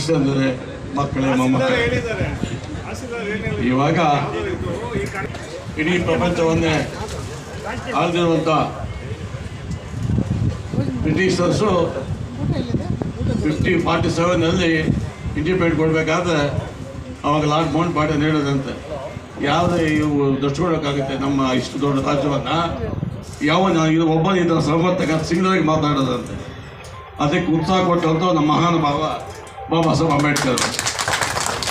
ಸೊಸೆಂದರೆ ಮಕ್ಕಳೇ ಮೊಮ್ಮಕ್ಕಳೇ, ಇವಾಗ ಇಡೀ ಪ್ರಪಂಚವನ್ನೇ ಆಳ್ದಿರುವಂಥ ಬ್ರಿಟಿಷರ್ಸು 1547 ಇಂಡಿಪೆಂಡೆಂಟ್ ಕೊಡಬೇಕಾದ್ರೆ ಅವಾಗ ಲಾರ್ಡ್ ಮೌಂಟ್ ಬಾಟನ್ ಹೇಳೋದಂತೆ, ಯಾವುದೇ ಇವು ದಷ್ಟುಕೊಳ್ಳೋಕ್ಕಾಗುತ್ತೆ ನಮ್ಮ ಇಷ್ಟು ದೊಡ್ಡ ರಾಜ್ಯವನ್ನು, ಇದು ಒಬ್ಬನಿಂದ ಸರ್ವತ್ತಕ ಸಿಂಗಲಾಗಿ ಮಾತಾಡೋದಂತೆ. ಅದಕ್ಕೆ ಉತ್ಸಾಹ ಕೊಟ್ಟಂಥ ನಮ್ಮ ಮಹಾನುಭಾವ ಬಾಬಾ ಸಾಹೇಬ್ ಅಂಬೇಡ್ಕರ್.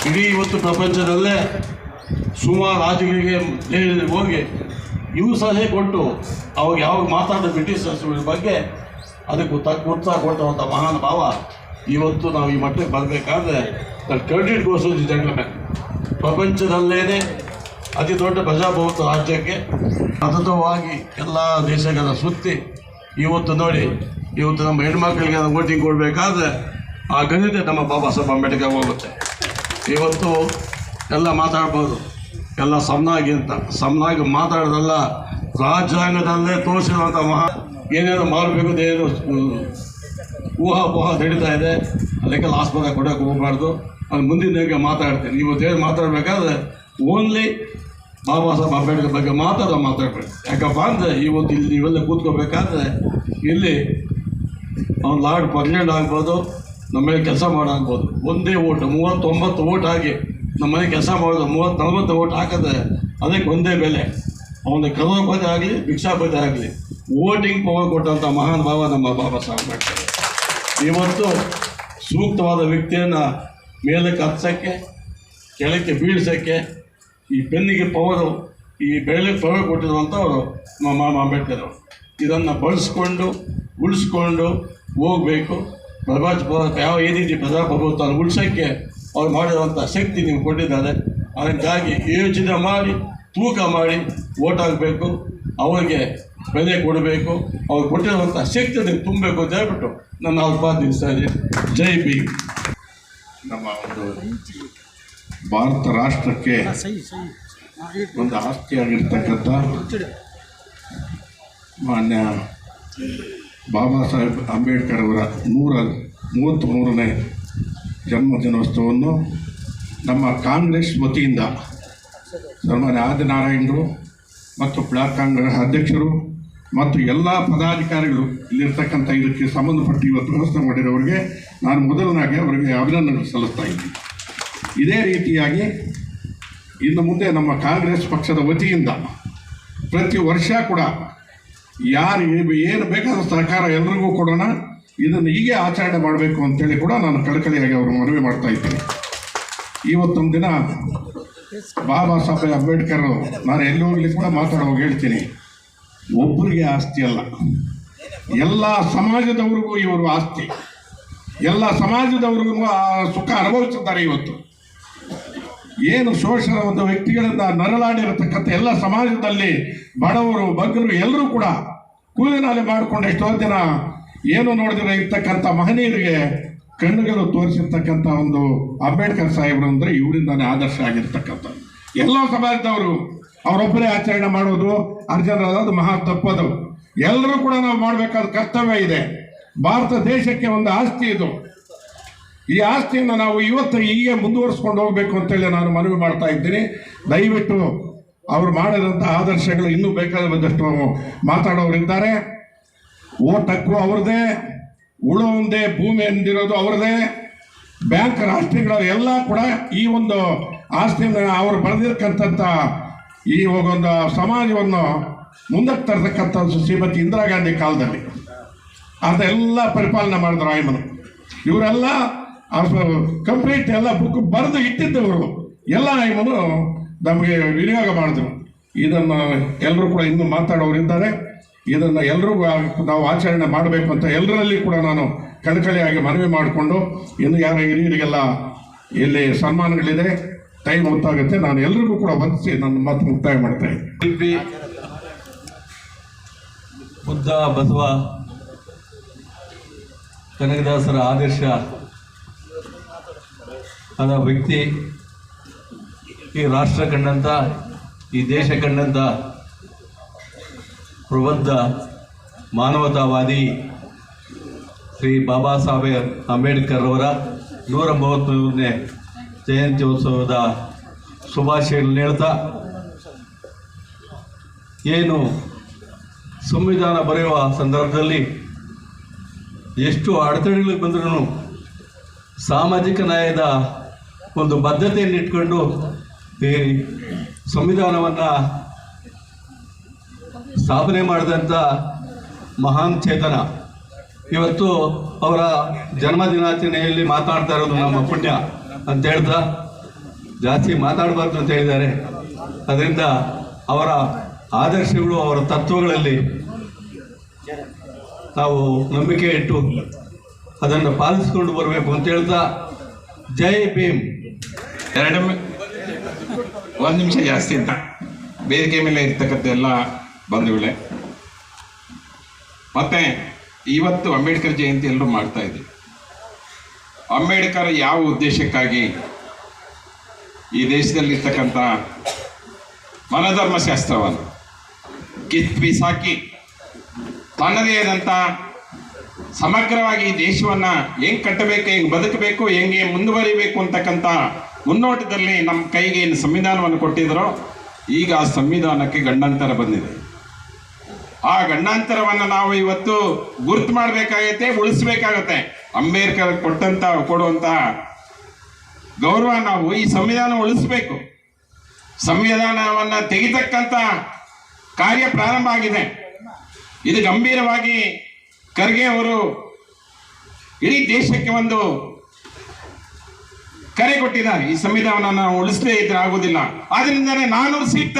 ಇಡೀ ಇವತ್ತು ಪ್ರಪಂಚದಲ್ಲೇ ಸುಮಾರು ರಾಜ್ಯಗಳಿಗೆ ಹೋಗಿ ಇವು ಸಲಹೆ ಕೊಟ್ಟು ಅವಾಗ ಯಾವಾಗ ಮಾತಾಡೋ ಬ್ರಿಟಿಷರ್ಸ್ ಬಗ್ಗೆ ಅದಕ್ಕೆ ಉತ್ಸಾಹ ಕೊಟ್ಟಂಥ ಮಹಾನುಭಾವ. ಇವತ್ತು ನಾವು ಈ ಮಟ್ಟಕ್ಕೆ ಬರಬೇಕಾದ್ರೆ credit goes to the gentleman. ಪ್ರಪಂಚದಲ್ಲೇನೆ ಅತಿ ದೊಡ್ಡ ಪ್ರಜಾಪ್ರಭುತ್ವ ರಾಜ್ಯಕ್ಕೆ ಸತತವಾಗಿ ಎಲ್ಲ ದೇಶಗಳ ಸುತ್ತಿ ಇವತ್ತು ನೋಡಿ, ಇವತ್ತು ನಮ್ಮ ಹೆಣ್ಮಕ್ಳಿಗೆ ವೋಟಿಂಗ್ ಕೊಡಬೇಕಾದ್ರೆ ಆ ಘನತೆ ನಮ್ಮ ಬಾಬಾ ಸಾಹೇಬ್ ಅಂಬೇಡ್ಕರ್ ಹೋಗುತ್ತೆ. ಇವತ್ತು ಎಲ್ಲ ಮಾತಾಡ್ಬೋದು, ಎಲ್ಲ ಸಮನಾಗಿ ಮಾತಾಡೋದಲ್ಲ, ರಾಜ್ಯಾಂಗದಲ್ಲೇ ತೋರಿಸಿರುವಂಥ ಏನೇನು ಮಾಡಬೇಕು ಏನು ಊಹಾಪೋಹ ನಡೀತಾ ಇದೆ. ಅದಕ್ಕೆ ಆಸ್ಪದ ಕೊಡೋಕೆ ಹೋಗಬಾರ್ದು. ಅದು ಮುಂದಿನ ಮಾತಾಡ್ತೀನಿ. ಇವತ್ತೇನು ಮಾತಾಡಬೇಕಾದ್ರೆ ಓನ್ಲಿ ಬಾಬಾ ಸಾಹೇಬ್ ಅಂಬೇಡ್ಕರ್ ಬಗ್ಗೆ ಮಾತಾಡಬೇಕು. ಯಾಕಪ್ಪ ಅಂದರೆ ಇವತ್ತು ಇಲ್ಲಿ ನೀವೆಲ್ಲ ಕೂತ್ಕೋಬೇಕಾದ್ರೆ ಇಲ್ಲಿ ಅವ್ನು ಲಾರ್ಡ್ ಫರ್ಡಿನೆಂಡ್ ಆಗ್ಬೋದು, ನಮ್ಮ ಮೇಲೆ ಕೆಲಸ ಮಾಡೋಗ್ಬೋದು. ಒಂದೇ ಓಟು 39 ಓಟ್ ಆಗಿ ನಮ್ಮ ಮನೆ ಕೆಲಸ ಮಾಡೋದು 30-40 ಓಟ್ ಹಾಕಿದ್ರೆ ಅದಕ್ಕೆ ಒಂದೇ ಬೆಲೆ. ಅವನ ಕರೋಪತಿ ಆಗಲಿ ಭಿಕ್ಷಾಪತಿ ಆಗಲಿ ವೋಟಿಂಗ್ ಪವರ್ ಕೊಟ್ಟಂಥ ಮಹಾನ್ ಭಾವ ನಮ್ಮ ಬಾಬಾ ಸಾಹೇಬ್ ಅಂಬೇಡ್ಕರ್. ಇವತ್ತು ಸೂಕ್ತವಾದ ವ್ಯಕ್ತಿಯನ್ನು ಮೇಲಕ್ಕೆ ಹತ್ಸೋಕ್ಕೆ ಕೆಳಕ್ಕೆ ಬೀಳ್ಸೋಕ್ಕೆ ಈ ಪೆನ್ನಿಗೆ ಪವರು, ಈ ಬೆಳೆಗೆ ಪವರ್ ಕೊಟ್ಟಿರುವಂಥವರು ನಮ್ಮ ಅಂಬೇಡ್ಕರ್. ಇದನ್ನು ಬಳಸ್ಕೊಂಡು ಉಳಿಸ್ಕೊಂಡು ಹೋಗಬೇಕು. ಯಾವ ರೀತಿ ಪ್ರಜಾಪ್ರಭುತ್ವ ಉಳಿಸೋಕ್ಕೆ ಅವ್ರು ಮಾಡಿರುವಂಥ ಶಕ್ತಿ ನೀವು ಕೊಟ್ಟಿದ್ದಾರೆ. ಅದಕ್ಕಾಗಿ ಯೋಚನೆ ಮಾಡಿ ತೂಕ ಮಾಡಿ ಓಟ್ ಆಗಬೇಕು, ಅವರಿಗೆ ಬೆಲೆ ಕೊಡಬೇಕು, ಅವ್ರು ಕೊಟ್ಟಿರುವಂಥ ಶಕ್ತಿ ನೀವು ತುಂಬಬೇಕು ಅಂತ ಹೇಳ್ಬಿಟ್ಟು ನನ್ನ ಉತ್ಪಾದಿಸ್ತಾ ಇದ್ದೀನಿ. ಜೈ ಭೀಮ್. ನಮ್ಮ ಒಂದು ಭಾರತ ರಾಷ್ಟ್ರಕ್ಕೆ ಒಂದು ಆಸ್ತಿಯಾಗಿರ್ತಕ್ಕಂಥ ಮಾನ್ಯ ಬಾಬಾ ಸಾಹೇಬ್ ಅಂಬೇಡ್ಕರ್ ಅವರ 133ನೇ ಜನ್ಮದಿನೋತ್ಸವವನ್ನು ನಮ್ಮ ಕಾಂಗ್ರೆಸ್ ವತಿಯಿಂದ ಸನ್ಮಾನ್ಯ ಆದಿನಾರಾಯಣರು ಮತ್ತು ಬ್ಲಾಕ್ ಕಾಂಗ್ರೆಸ್ ಅಧ್ಯಕ್ಷರು ಮತ್ತು ಎಲ್ಲ ಪದಾಧಿಕಾರಿಗಳು ಇಲ್ಲಿರ್ತಕ್ಕಂಥ ಇದಕ್ಕೆ ಸಂಬಂಧಪಟ್ಟು ಇವತ್ತು ವ್ಯವಸ್ಥೆ ಮಾಡಿರೋರಿಗೆ ನಾನು ಮೊದಲನಾಗಿ ಅವರಿಗೆ ಅಭಿನಂದನೆ ಸಲ್ಲಿಸ್ತಾ ಇದ್ದೀನಿ. ಇದೇ ರೀತಿಯಾಗಿ ಇನ್ನು ಮುಂದೆ ನಮ್ಮ ಕಾಂಗ್ರೆಸ್ ಪಕ್ಷದ ವತಿಯಿಂದ ಪ್ರತಿ ವರ್ಷ ಕೂಡ ಯಾರಿಗೆ ಏನು ಬೇಕಾದ ಸಹಕಾರ ಎಲ್ಲರಿಗೂ ಕೊಡೋಣ, ಇದನ್ನು ಹೀಗೆ ಆಚರಣೆ ಮಾಡಬೇಕು ಅಂತೇಳಿ ಕೂಡ ನಾನು ಕಳಕಳಿಯಾಗಿ ಅವರು ಮನವಿ ಮಾಡ್ತಾ ಇದ್ದೀನಿ. ಇವತ್ತೊಂದು ದಿನ ಬಾಬಾ ಸಾಹೇಬ್ ಅಂಬೇಡ್ಕರ್ ನಾನು ಎಲ್ಲಿ ಹೋಗ್ಲಿ ಕೂಡ ಮಾತಾಡುವಾಗ ಹೇಳ್ತೀನಿ, ಒಬ್ಬರಿಗೆ ಆಸ್ತಿ ಅಲ್ಲ, ಎಲ್ಲ ಸಮಾಜದವ್ರಿಗೂ ಇವರು ಆಸ್ತಿ. ಎಲ್ಲ ಸಮಾಜದವ್ರಿಗೂ ಸುಖ ಅನುಭವಿಸಿದ್ದಾರೆ. ಇವತ್ತು ಏನು ಶೋಷಣ ಒಂದು ವ್ಯಕ್ತಿಗಳಿಂದ ನರಳಾಡಿರತಕ್ಕಂಥ ಎಲ್ಲ ಸಮಾಜದಲ್ಲಿ ಬಡವರು ಬಗ್ಗರು ಎಲ್ಲರೂ ಕೂಡ ಕೂಲಿನಾಲೆ ಮಾಡಿಕೊಂಡು ಎಷ್ಟೋ ದಿನ ಏನು ನೋಡಿದ್ರೆ ಇರ್ತಕ್ಕಂಥ ಮಹನೀಯರಿಗೆ ಕಣ್ಣುಗಳು ತೋರಿಸಿರ್ತಕ್ಕಂಥ ಒಂದು ಅಂಬೇಡ್ಕರ್ ಸಾಹೇಬರು ಅಂದರೆ ಇವರಿಂದಾನೇ ಆದರ್ಶ ಆಗಿರ್ತಕ್ಕಂಥ. ಎಲ್ಲ ಸಮಾಜದವರು ಅವರೊಬ್ಬರೇ ಆಚರಣೆ ಮಾಡೋದು ಅರ್ಜನರದು ಮಹಾ ತಪ್ಪದು. ಎಲ್ಲರೂ ಕೂಡ ನಾವು ಮಾಡಬೇಕಾದ ಕರ್ತವ್ಯ ಇದೆ. ಭಾರತ ದೇಶಕ್ಕೆ ಒಂದು ಆಸ್ತಿ ಇದು. ಈ ಆಸ್ತಿಯನ್ನು ನಾವು ಇವತ್ತು ಹೀಗೆ ಮುಂದುವರಿಸ್ಕೊಂಡು ಹೋಗಬೇಕು ಅಂತೇಳಿ ನಾನು ಮನವಿ ಮಾಡ್ತಾ ಇದ್ದೀನಿ. ದಯವಿಟ್ಟು ಅವರು ಮಾಡಿದಂಥ ಆದರ್ಶಗಳು ಇನ್ನೂ ಬೇಕಾದಷ್ಟು ಮಾತಾಡೋರಿದ್ದಾರೆ. ಓಟ್ ಹಕ್ಕು ಅವ್ರದ್ದೇ, ಉಳೊಂದೇ ಭೂಮಿ ಎಂದಿರೋದು ಅವ್ರದ್ದೇ. ಬ್ಯಾಂಕ್ ರಾಷ್ಟ್ರಗಳ ಎಲ್ಲ ಕೂಡ ಈ ಒಂದು ಆಸ್ತಿಯನ್ನು ಅವರು ಬರೆದಿರ್ತಕ್ಕಂಥ ಈ ಒಂದು ಸಮಾಜವನ್ನು ಮುಂದಕ್ಕೆ ತರತಕ್ಕಂಥ ಶ್ರೀಮತಿ ಇಂದಿರಾ ಗಾಂಧಿ ಕಾಲದಲ್ಲಿ ಅದೆಲ್ಲ ಪರಿಪಾಲನೆ ಮಾಡಿದ್ರು ಆಯಮ್ಮನು. ಇವರೆಲ್ಲ ಕಂಪ್ಲೀಟ್ ಎಲ್ಲ ಬುಕ್ ಬರೆದು ಇಟ್ಟಿದ್ದವರು ಎಲ್ಲ ಆಯಮ್ಮನು ನಮಗೆ ವಿನಿಯೋಗ ಮಾಡಿದ್ರು. ಇದನ್ನು ಎಲ್ಲರೂ ಕೂಡ ಇನ್ನೂ ಮಾತಾಡೋರಿದ್ದಾರೆ. ಇದನ್ನು ಎಲ್ಲರೂ ನಾವು ಆಚರಣೆ ಮಾಡಬೇಕು ಅಂತ ಎಲ್ಲರಲ್ಲಿ ಕೂಡ ನಾನು ಕಳಕಳಿಯಾಗಿ ಮನವಿ ಮಾಡಿಕೊಂಡು, ಇನ್ನು ಯಾರ ಹಿರಿಯರಿಗೆಲ್ಲ ಇಲ್ಲಿ ಸನ್ಮಾನಗಳಿದೆ, ಟೈಮ್ ಗೊತ್ತಾಗುತ್ತೆ. ನಾನು ಎಲ್ರಿಗೂ ಕೂಡ ವಂದಿಸಿ ನನ್ನ ಮಾತು ಮುಕ್ತಾಯ ಮಾಡ್ತಾ ಇದ್ದೀನಿ. ಬುದ್ಧ ಬಸವ ಕನಕದಾಸರ ಆದರ್ಶ ಆದ ವ್ಯಕ್ತಿ, ಈ ರಾಷ್ಟ್ರ ಕಂಡಂಥ, ಈ ದೇಶ ಕಂಡಂಥ ಪ್ರಬುದ್ಧ ಮಾನವತಾವಾದಿ ಶ್ರೀ ಬಾಬಾ ಸಾಹೇಬ್ ಅಂಬೇಡ್ಕರ್ ಅವರ 133ನೇ ಜಯಂತ್ಯೋತ್ಸವದ ಶುಭಾಶಯಗಳನ್ನು ಹೇಳ್ತಾ, ಏನು ಸಂವಿಧಾನ ಬರೆಯುವ ಸಂದರ್ಭದಲ್ಲಿ ಎಷ್ಟು ಅಡೆತಡೆಗಳು ಬಂದರೂ ಸಾಮಾಜಿಕ ನ್ಯಾಯದ ಒಂದು ಬದ್ಧತೆಯನ್ನು ಇಟ್ಕೊಂಡು ಈ ಸಂವಿಧಾನವನ್ನು ಸ್ಥಾಪನೆ ಮಾಡಿದಂಥ ಮಹಾನ್ ಚೇತನ ಇವತ್ತು ಅವರ ಜನ್ಮದಿನಾಚರಣೆಯಲ್ಲಿ ಮಾತಾಡ್ತಾ ಇರೋದು ನಮ್ಮ ಪುಣ್ಯ ಅಂತ ಹೇಳ್ತಾ, ಜಾಸ್ತಿ ಮಾತಾಡಬಾರ್ದು ಅಂತ ಹೇಳಿದ್ದಾರೆ. ಅದರಿಂದ ಅವರ ಆದರ್ಶಗಳು, ಅವರ ತತ್ವಗಳಲ್ಲಿ ನಾವು ನಂಬಿಕೆ ಇಟ್ಟು ಅದನ್ನು ಪಾಲಿಸಿಕೊಂಡು ಬರಬೇಕು ಅಂತ ಹೇಳ್ತಾ, ಜೈ ಭೀಮ್. ಒಂದು ನಿಮಿಷ ಜಾಸ್ತಿ ಅಂತ ವೇದಿಕೆ ಮೇಲೆ ಇರ್ತಕ್ಕಂಥ ಎಲ್ಲ ಬಂಧುಗಳೇ, ಮತ್ತೆ ಇವತ್ತು ಅಂಬೇಡ್ಕರ್ ಜಯಂತಿ ಎಲ್ಲರೂ ಮಾಡ್ತಾ ಇದ್ದೀವಿ. ಅಂಬೇಡ್ಕರ್ ಯಾವ ಉದ್ದೇಶಕ್ಕಾಗಿ ಈ ದೇಶದಲ್ಲಿರ್ತಕ್ಕಂಥ ಮನಧರ್ಮಶಾಸ್ತ್ರವನ್ನು ಬಿಸಾಕಿ ತನ್ನದೇ ಆದಂಥ ಸಮಗ್ರವಾಗಿ ಈ ದೇಶವನ್ನು ಹೆಂಗೆ ಕಟ್ಟಬೇಕು, ಹೆಂಗೆ ಬದುಕಬೇಕು, ಹೆಂಗೆ ಮುಂದುವರಿಬೇಕು ಅಂತಕ್ಕಂಥ ಮುನ್ನೋಟದಲ್ಲಿ ನಮ್ಮ ಕೈಗೆ ಏನು ಸಂವಿಧಾನವನ್ನು ಕೊಟ್ಟಿದ್ದರೋ ಈಗ ಆ ಸಂವಿಧಾನಕ್ಕೆ ಗಂಡಾಂತರ ಬಂದಿದೆ. ಆ ಗಂಡಾಂತರವನ್ನು ನಾವು ಇವತ್ತು ಗುರುತು ಮಾಡಬೇಕಾಗತ್ತೆ, ಉಳಿಸ್ಬೇಕಾಗತ್ತೆ. ಅಂಬೇಡ್ಕರ್ ಕೊಡುವಂಥ ಗೌರವ ನಾವು ಈ ಸಂವಿಧಾನ ಉಳಿಸ್ಬೇಕು. ಸಂವಿಧಾನವನ್ನು ತೆಗಿತಕ್ಕಂಥ ಕಾರ್ಯ ಪ್ರಾರಂಭ ಆಗಿದೆ. ಇದು ಗಂಭೀರವಾಗಿ ಖರ್ಗೆ ಅವರು ಇಡೀ ದೇಶಕ್ಕೆ ಒಂದು ಕರೆ ಕೊಟ್ಟಿದ್ದಾರೆ. ಈ ಸಂವಿಧಾನವನ್ನು ಉಳಿಸದೇ ಇದ್ರೆ ಆಗುವುದಿಲ್ಲ. ಆದ್ರಿಂದನೇ 400 ಸೀಟ್